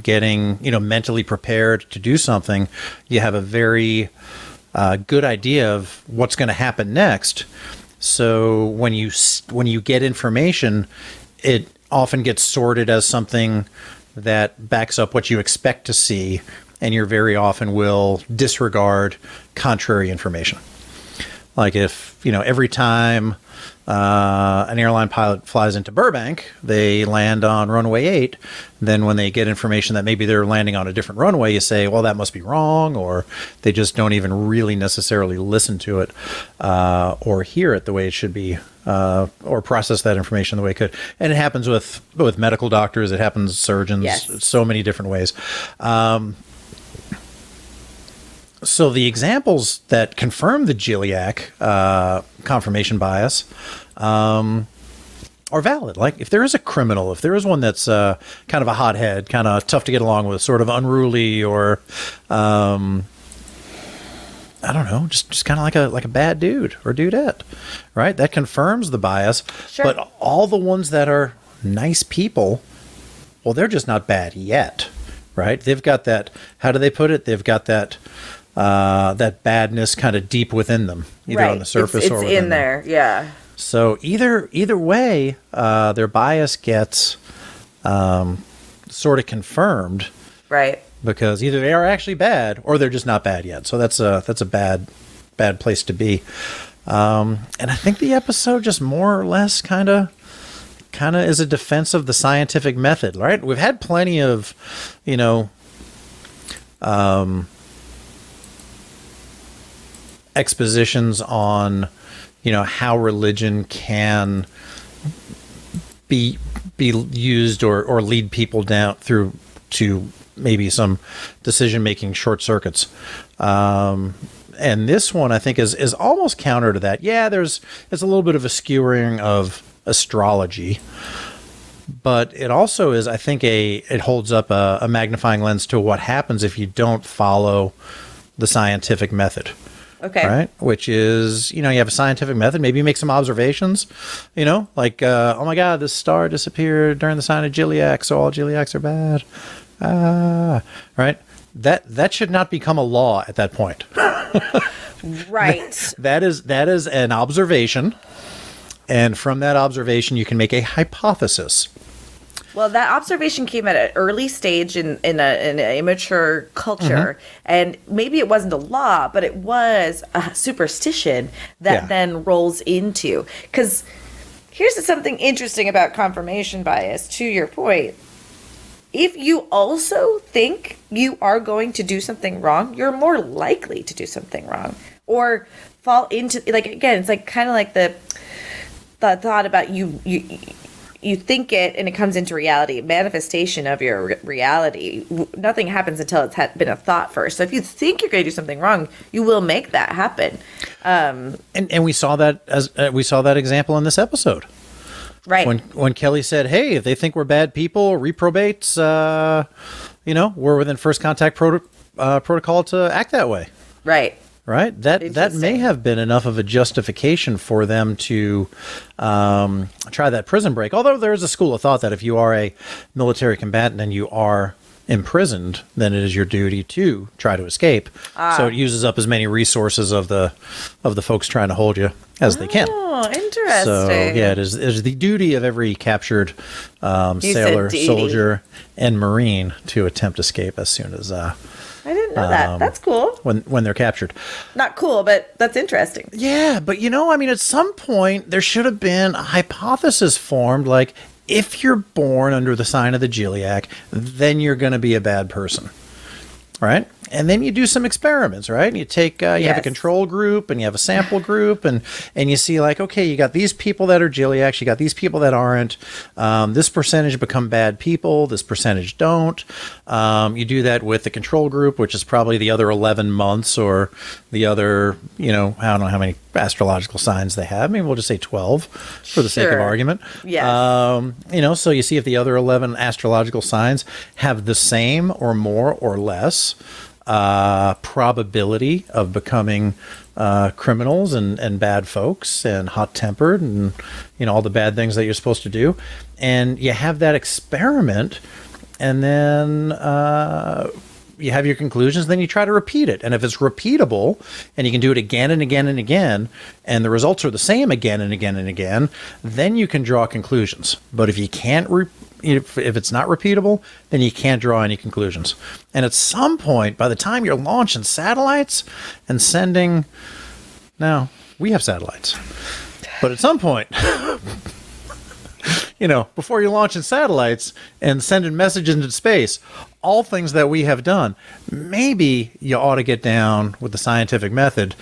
getting mentally prepared to do something. You have a very good idea of what's going to happen next. So when you get information, it often gets sorted as something that backs up what you expect to see, and you very often will disregard contrary information. Like if, every time an airline pilot flies into Burbank, they land on runway 8, then when they get information that maybe they're landing on a different runway, you say, well, that must be wrong, or they just don't even really necessarily listen to it or hear it the way it should be, or process that information the way it could. And it happens with medical doctors, it happens with surgeons, yes. So many different ways. So the examples that confirm the Gilliac confirmation bias are valid. Like if there is a criminal, if there is one that's kind of a hothead, kind of tough to get along with, sort of unruly, or I don't know, just kind of like a bad dude or dudette, right? That confirms the bias. Sure. But all the ones that are nice people, well, they're just not bad yet, right? They've got that. How do they put it? They've got that. That badness kind of deep within them, either right. on the surface it's or within in there. them. Yeah. So either way, their bias gets sort of confirmed, right? Because either they are actually bad or they're just not bad yet. So that's a bad place to be. And I think the episode just more or less kind of is a defense of the scientific method, right? We've had plenty of, expositions on how religion can be used or lead people down through to maybe some decision-making short circuits, and this one I think is almost counter to that. Yeah, there's a little bit of a skewering of astrology, but it also is, I think, it holds up a magnifying lens to what happens if you don't follow the scientific method. Okay. Right? Which is, you have a scientific method. Maybe you make some observations, like, oh my God, this star disappeared during the sign of Gilliac, so all Gilliacs are bad. Right? That should not become a law at that point. Right. That is an observation. And from that observation, you can make a hypothesis. Well, that observation came at an early stage in an immature culture, and maybe it wasn't a law, but it was a superstition that then rolls into. Because here's something interesting about confirmation bias, to your point. If you also think you are going to do something wrong, you're more likely to do something wrong or fall into, like, again, it's like kind of like the thought about you think it and it comes into reality, manifestation of your reality. Nothing happens until it's been a thought first. So if you think you're going to do something wrong, you will make that happen. And we saw that example in this episode. Right. When Kelly said, hey, if they think we're bad people, reprobates, we're within first contact protocol to act that way. Right. Right? That may have been enough of a justification for them to try that prison break. Although there is a school of thought that if you are a military combatant and you are imprisoned, then it is your duty to try to escape. So it uses up as many resources of the folks trying to hold you as they can. Oh, interesting. So yeah, it is the duty of every captured sailor, soldier, and Marine to attempt escape as soon as I didn't didn't know that. That's cool. When they're captured. Not cool, but that's interesting. Yeah, but at some point there should have been a hypothesis formed, like, if you're born under the sign of the Giliac, then you're going to be a bad person. Right? And then you do some experiments, right? You take, you have a control group and you have a sample group, and you see, like, okay, you got these people that are Giliacs, you got these people that aren't. This percentage become bad people, this percentage don't. You do that with the control group, which is probably the other 11 months, or the other, I don't know how many astrological signs they have. Maybe we'll just say 12 for the sake of argument. Yes. So you see if the other 11 astrological signs have the same or more or less probability of becoming criminals and bad folks and hot-tempered and all the bad things that you're supposed to do. And you have that experiment, and then you have your conclusions, then you try to repeat it. And if it's repeatable and you can do it again and again and again, and the results are the same again and again and again, then you can draw conclusions. But if you can't if it's not repeatable, then you can't draw any conclusions. And at some point, by the time you're launching satellites and sending... Now, we have satellites. But at some point... before you're launching satellites and sending messages into space, all things that we have done, maybe you ought to get down with the scientific method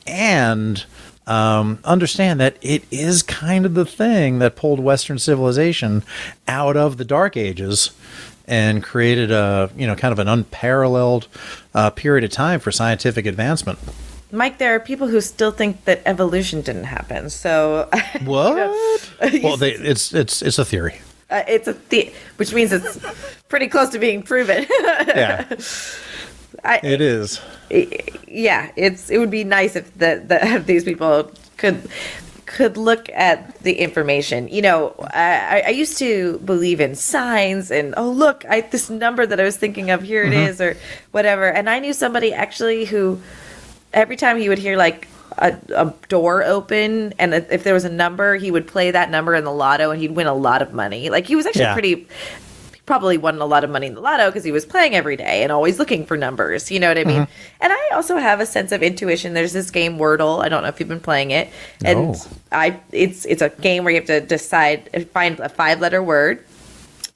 and understand that it is kind of the thing that pulled Western civilization out of the Dark Ages and created a, kind of an unparalleled period of time for scientific advancement. Mike, there are people who still think that evolution didn't happen. So what? Well, it's a theory. Which means it's pretty close to being proven. Yeah, it is. It would be nice if these people could look at the information. I used to believe in signs and, oh, look, this number that I was thinking of, here it is, or whatever. And I knew somebody actually who, every time he would hear like a door open, and if there was a number, he would play that number in the lotto and he'd win a lot of money. Like, he was actually he probably won a lot of money in the lotto because he was playing every day and always looking for numbers. You know what I mean? And I also have a sense of intuition. There's this game Wordle. I don't know if you've been playing it. And it's a game where you have to find a 5-letter word.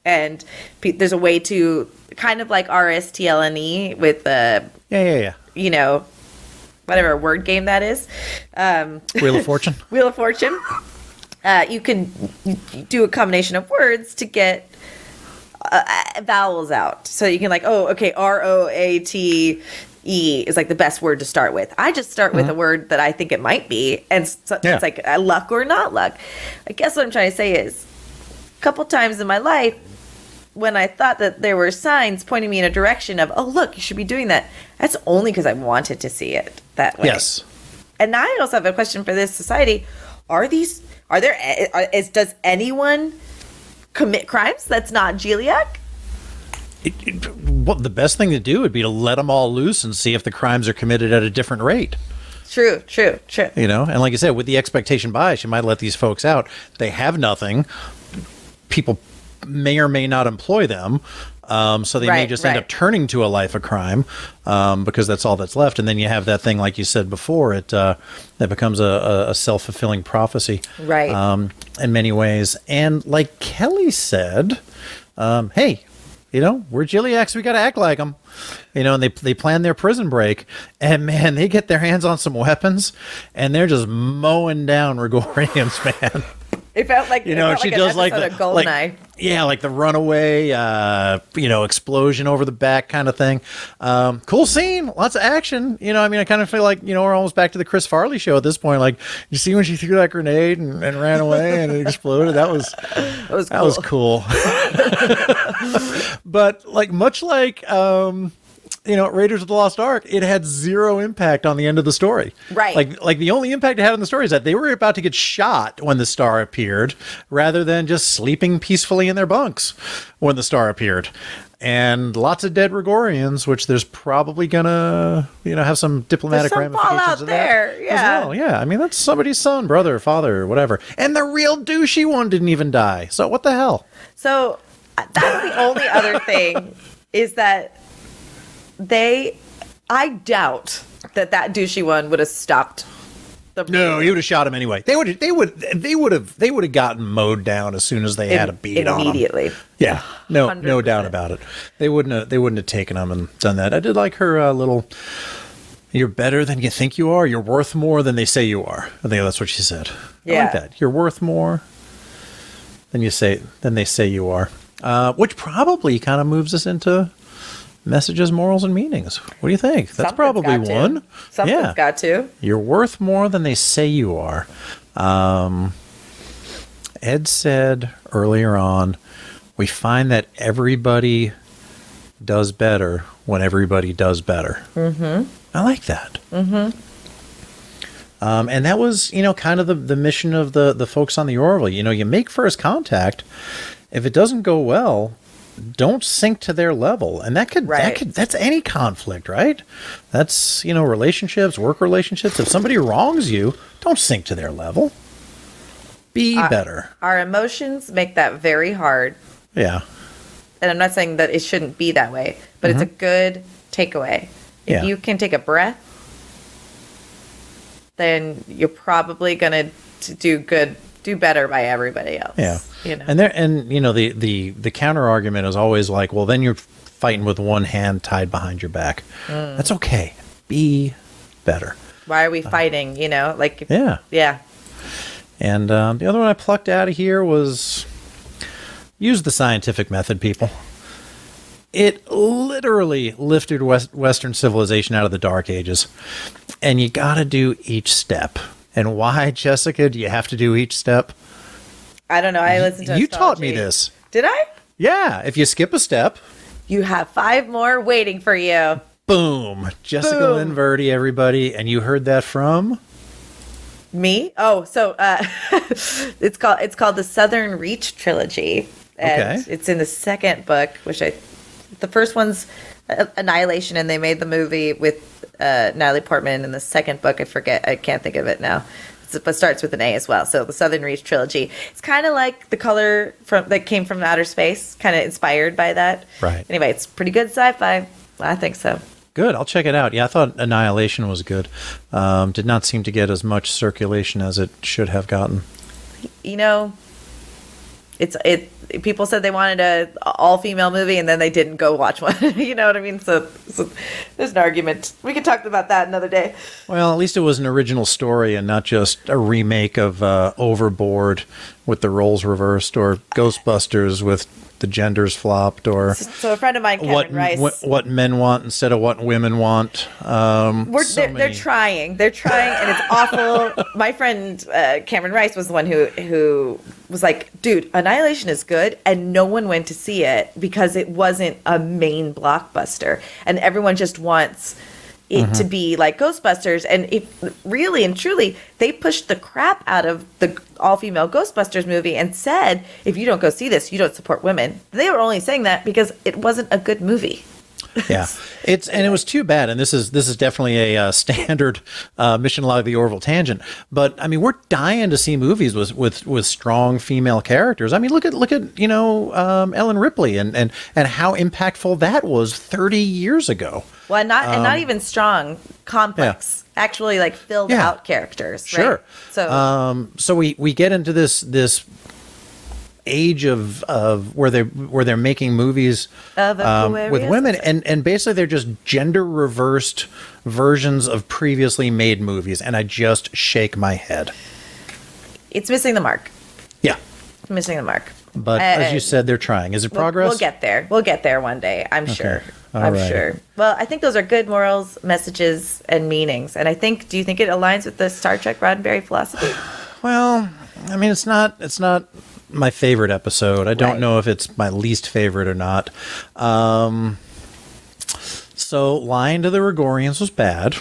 And there's a way to, kind of like RSTLNE with whatever word game that is. Wheel of Fortune. Wheel of Fortune. You can do a combination of words to get vowels out. So you can ROATE is like the best word to start with. I just start with a word that I think it might be. And so it's like luck or not luck. I guess what I'm trying to say is, a couple times in my life, when I thought that there were signs pointing me in a direction of, oh, look, you should be doing that, that's only because I wanted to see it that way. Yes. And I also have a question for this society. Does anyone commit crimes that's not Giliac? The best thing to do would be to let them all loose and see if the crimes are committed at a different rate. True. And like I said, with the expectation bias, you might let these folks out. They have nothing. People may or may not employ them, so they may just end up turning to a life of crime, because that's all that's left. And then you have that thing, like you said before, that becomes a self-fulfilling prophecy, in many ways. And like Kelly said, hey, we're Giliacs, we got to act like them. And they plan their prison break, and man, they get their hands on some weapons, and they're just mowing down Regorians, man. It felt like she does like the runaway, explosion over the back kind of thing. Cool scene, lots of action. I kind of feel like we're almost back to the Chris Farley show at this point. Like, you see when she threw that grenade and ran away and it exploded. That was cool. But much like Raiders of the Lost Ark, it had zero impact on the end of the story. Right. Like the only impact it had on the story is that they were about to get shot when the star appeared, rather than just sleeping peacefully in their bunks when the star appeared. And lots of dead Regorians, which there's probably gonna, have some diplomatic ramifications of there. That as well. Yeah, that's somebody's son, brother, father, whatever. And the real douchey one didn't even die. So what the hell? So that's the only other thing, is that they I doubt that douchey one would have stopped. No, he would have shot him anyway. They would have gotten mowed down as soon as they had a bead on him. Immediately. Yeah, no 100%. doubt about it. They wouldn't have taken him and done that. I did like her little. You're better than you think you are. You're worth more than they say you are. I think that's what she said. Yeah. I like that. You're worth more than they say you are. Which probably kind of moves us into messages, morals, and meanings. What do you think? That's Something's probably got to. one. Something's got to. You're worth more than they say you are. Ed said earlier on, we find that everybody does better when everybody does better. Mm-hmm. I like that. Mm-hmm. And that was, kind of the mission of the folks on the Orville. You make first contact. If it doesn't go well, don't sink to their level. And that's any conflict, right? That's, relationships, work relationships. If somebody wrongs you, don't sink to their level. Be better. Our emotions make that very hard. Yeah. And I'm not saying that it shouldn't be that way, but it's a good takeaway. If you can take a breath, then you're probably going to do better by everybody else. Yeah. And the counter argument is always like, well, then you're fighting with one hand tied behind your back. That's okay. Be better. Why are we fighting? Yeah. Yeah. And the other one I plucked out of here was use the scientific method, people. It literally lifted Western civilization out of the Dark Ages. And you got to do each step. And why, Jessica, do you have to do each step? I don't know. I listened to You astrology. taught me this. Did I? Yeah. If you skip a step, you have 5 more waiting for you. Boom. Jessica Boom. Lynn Verdi, everybody. And you heard that from? Me? Oh, so it's called the Southern Reach trilogy. And Okay. it's in the second book, the first one's Annihilation, and they made the movie with Natalie Portman. In the second book, I can't think of it now. But starts with an A as well. So the Southern Reach trilogy. It's kind of like The Color that came from outer space, kind of inspired by that. Right. Anyway, it's pretty good sci-fi. I think so. Good. I'll check it out. Yeah, I thought Annihilation was good. Did not seem to get as much circulation as it should have gotten. People said they wanted a all-female movie, and then they didn't go watch one. You know what I mean? So there's an argument. We can talk about that another day. Well, at least it was an original story and not just a remake of Overboard with the roles reversed, or Ghostbusters with the genders flopped, or So a friend of mine, Cameron Rice, what men want instead of what women want. they're trying, and it's awful. My friend Cameron Rice was the one who was like, dude, Annihilation is good, and no one went to see it because it wasn't a main blockbuster, and everyone just wants it to be like Ghostbusters. And really and truly, they pushed the crap out of the all-female Ghostbusters movie and said, if you don't go see this, you don't support women. They were only saying that because it wasn't a good movie. Yeah, it was too bad, and this is definitely a standard Mission Log of the Orville tangent. But I mean, we're dying to see movies with strong female characters. I mean, look at Ellen Ripley and how impactful that was 30 years ago. Well, not even strong, complex, actually like filled out characters. Sure. Right? So we get into this age of where they're making movies with women, and basically they're just gender reversed versions of previously made movies, and I just shake my head. It's missing the mark. Yeah, missing the mark. But as you said, they're trying. Is it progress? We'll get there. We'll get there one day. I'm sure. All right. Sure. Well, I think those are good morals, messages, and meanings. And do you think it aligns with the Star Trek Roddenberry philosophy? Well, I mean, it's not my favorite episode. I don't know if it's my least favorite or not. So lying to the Regorians was bad,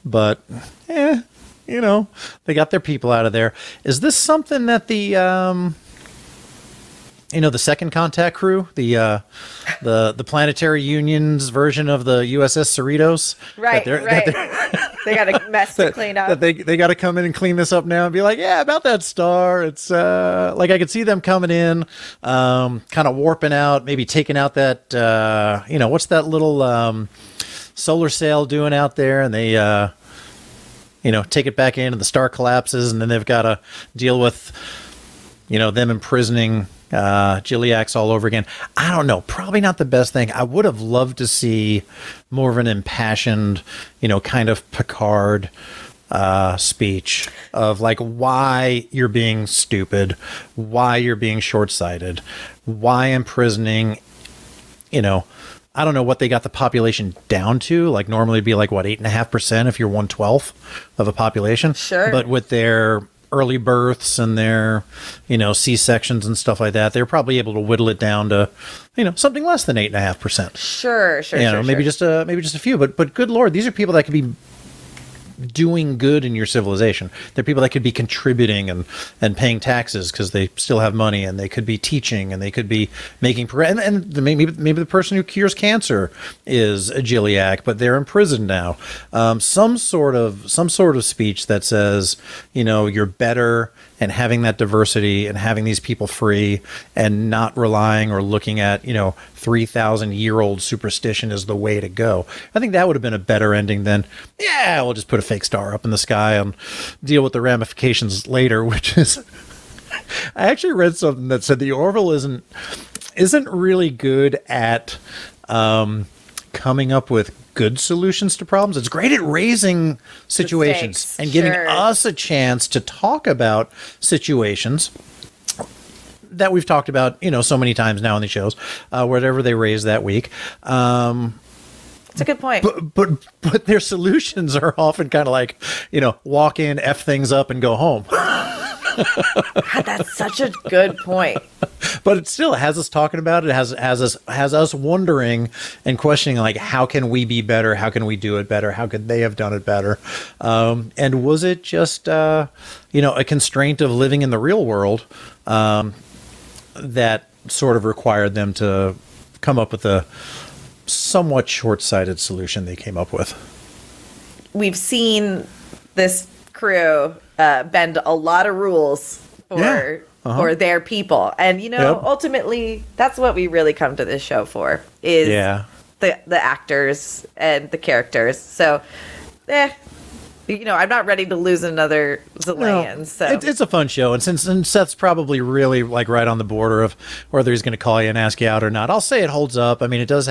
but they got their people out of there. Is this something that the the Second Contact crew, the Planetary Union's version of the USS Cerritos, right? They got a mess to clean up. That they got to come in and clean this up now and be like, yeah, about that star. It's like I could see them coming in, kind of warping out, maybe taking out that what's that little solar sail doing out there? And they, take it back in and the star collapses, and then they've got to deal with, them imprisoning Giliacs all over again. I don't know. Probably not the best thing. I would have loved to see more of an impassioned, kind of Picard speech of like why you're being stupid, why you're being short-sighted, why imprisoning, I don't know what they got the population down to. Like normally it'd be like, what, 8.5% if you're 1/12 of a population? Sure. But with their early births and their, C-sections and stuff like that, they're probably able to whittle it down to, something less than 8.5%. Sure. Maybe just a few. But good Lord, these are people that could be doing good in your civilization. They're people that could be contributing and paying taxes because they still have money, and they could be teaching, and they could be making maybe the person who cures cancer is a Giliac, but they're imprisoned now. Some sort of speech that says, you're better, and having that diversity and having these people free and not relying or looking at 3,000-year-old superstition is the way to go. I think that would have been a better ending than, we'll just put a fake star up in the sky and deal with the ramifications later, which is... I actually read something that said the Orville isn't really good at coming up with good solutions to problems. It's great at raising situations and giving us a chance to talk about situations that we've talked about, so many times now in the shows, whatever they raise that week. That's a good point. But their solutions are often kind of like, walk in, F things up, and go home. God, that's such a good point. But it still has us talking about it. Has us wondering and questioning, like, how can we be better? How can we do it better? How could they have done it better? And was it just a constraint of living in the real world that sort of required them to come up with a somewhat short-sighted solution they came up with? We've seen this crew bend a lot of rules for their people, and ultimately that's what we really come to this show for, is the actors and the characters. So I'm not ready to lose another Zillion. No, so it's a fun show, and since Seth's probably really like right on the border of whether he's going to call you and ask you out or not, I'll say it holds up. I mean, it does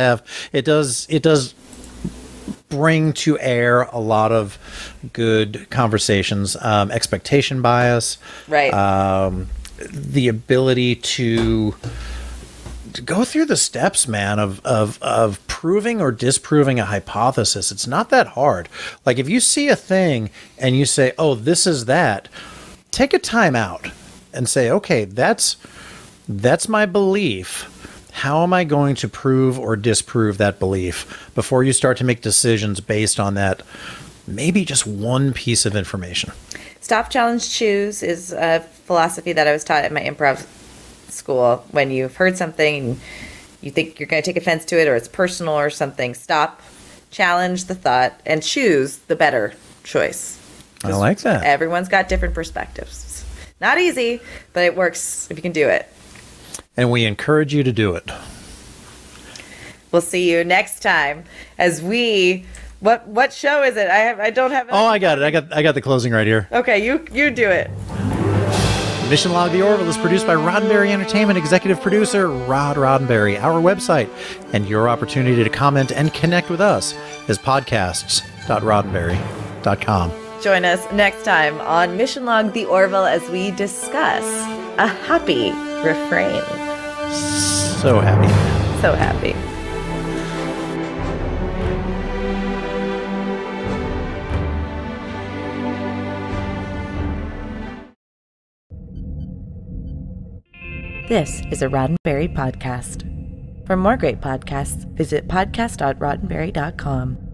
bring to air a lot of good conversations, expectation bias, right? The ability to go through the steps, man, of proving or disproving a hypothesis. It's not that hard. Like, if you see a thing and you say, oh, this is that, take a time out and say, okay, that's my belief. How am I going to prove or disprove that belief before you start to make decisions based on that, maybe just one piece of information? Stop, challenge, choose is a philosophy that I was taught at my improv school. When you've heard something and you think you're going to take offense to it, or it's personal or something, stop, challenge the thought, and choose the better choice. I like that. Everyone's got different perspectives. Not easy, but it works if you can do it. And we encourage you to do it. We'll see you next time as we... What show is it? I don't have... Oh, I got it. I got the closing right here. Okay, you do it. Mission Log the Orville is produced by Roddenberry Entertainment, executive producer Rod Roddenberry. Our website and your opportunity to comment and connect with us is podcasts.roddenberry.com. Join us next time on Mission Log the Orville as we discuss a happy refrain. So happy. So happy. This is a Roddenberry podcast. For more great podcasts, visit podcast.roddenberry.com.